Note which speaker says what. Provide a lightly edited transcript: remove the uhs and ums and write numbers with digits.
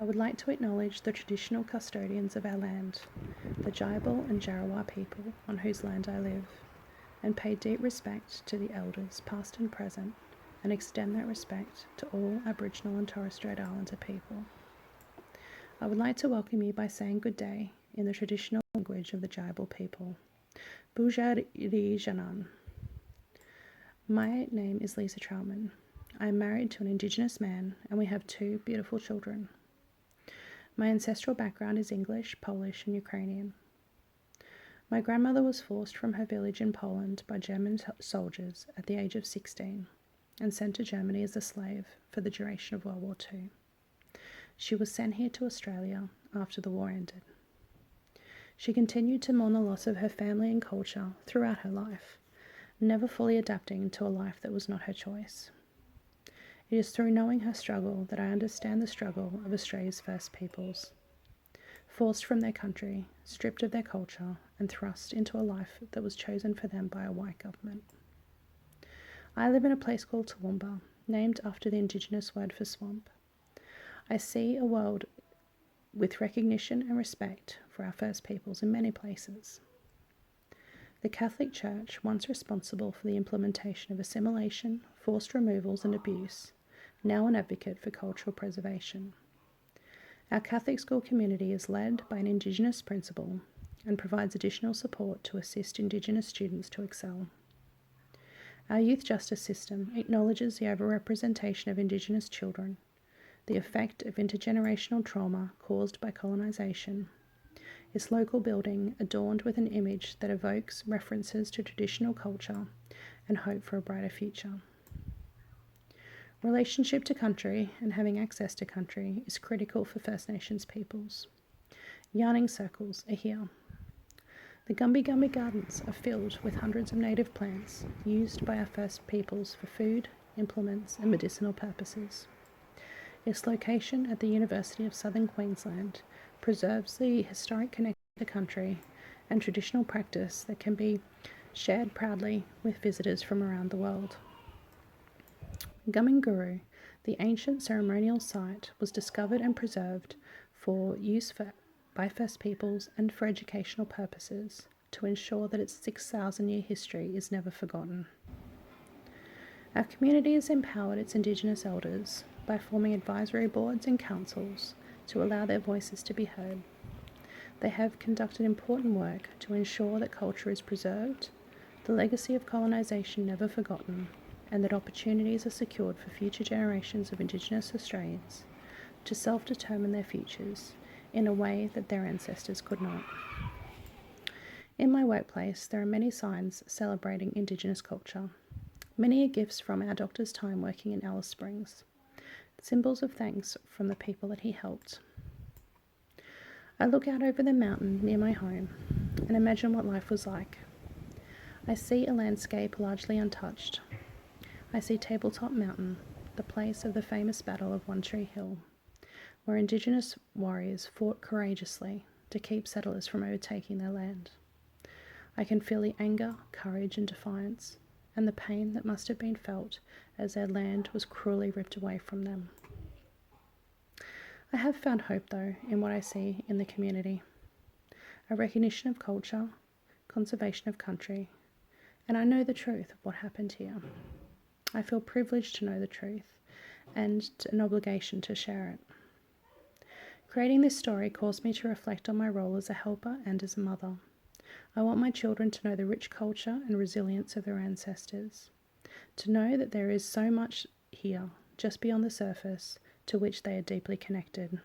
Speaker 1: I would like to acknowledge the traditional custodians of our land, the Jayabal and Jarowair people on whose land I live, and pay deep respect to the elders past and present, and extend that respect to all Aboriginal and Torres Strait Islander people. I would like to welcome you by saying good day in the traditional language of the Jayabal people. Bujar Ri Janan. My name is Lisa Troutman. I am married to an Indigenous man and we have 2 beautiful children. My ancestral background is English, Polish and Ukrainian. My grandmother was forced from her village in Poland by German soldiers at the age of 16 and sent to Germany as a slave for the duration of World War II. She was sent here to Australia after the war ended. She continued to mourn the loss of her family and culture throughout her life, never fully adapting to a life that was not her choice. It is through knowing her struggle that I understand the struggle of Australia's First Peoples, forced from their country, stripped of their culture, and thrust into a life that was chosen for them by a white government. I live in a place called Toowoomba, named after the Indigenous word for swamp. I see a world with recognition and respect for our First Peoples in many places. The Catholic Church, once responsible for the implementation of assimilation, forced removals and abuse, now an advocate for cultural preservation. Our Catholic school community is led by an Indigenous principal and provides additional support to assist Indigenous students to excel. Our youth justice system acknowledges the overrepresentation of Indigenous children, the effect of intergenerational trauma caused by colonisation, its local building adorned with an image that evokes references to traditional culture and hope for a brighter future. Relationship to country and having access to country is critical for First Nations peoples. Yarning circles are here. The Gumbi Gumbi Gardens are filled with hundreds of native plants used by our First Peoples for food, implements and medicinal purposes. Its location at the University of Southern Queensland preserves the historic connection to the country and traditional practice that can be shared proudly with visitors from around the world. Guminguru, the ancient ceremonial site, was discovered and preserved for use by First Peoples and for educational purposes to ensure that its 6,000-year history is never forgotten. Our community has empowered its Indigenous elders by forming advisory boards and councils to allow their voices to be heard. They have conducted important work to ensure that culture is preserved, the legacy of colonisation never forgotten, and that opportunities are secured for future generations of Indigenous Australians to self-determine their futures in a way that their ancestors could not. In my workplace, there are many signs celebrating Indigenous culture. Many are gifts from our doctor's time working in Alice Springs, symbols of thanks from the people that he helped. I look out over the mountain near my home and imagine what life was like. I see a landscape largely untouched. I see Tabletop Mountain, the place of the famous Battle of One Tree Hill, where Indigenous warriors fought courageously to keep settlers from overtaking their land. I can feel the anger, courage and defiance, and the pain that must have been felt as their land was cruelly ripped away from them. I have found hope, though, in what I see in the community. A recognition of culture, conservation of country, and I know the truth of what happened here. I feel privileged to know the truth and an obligation to share it. Creating this story caused me to reflect on my role as a helper and as a mother. I want my children to know the rich culture and resilience of their ancestors, to know that there is so much here, just beyond the surface, to which they are deeply connected.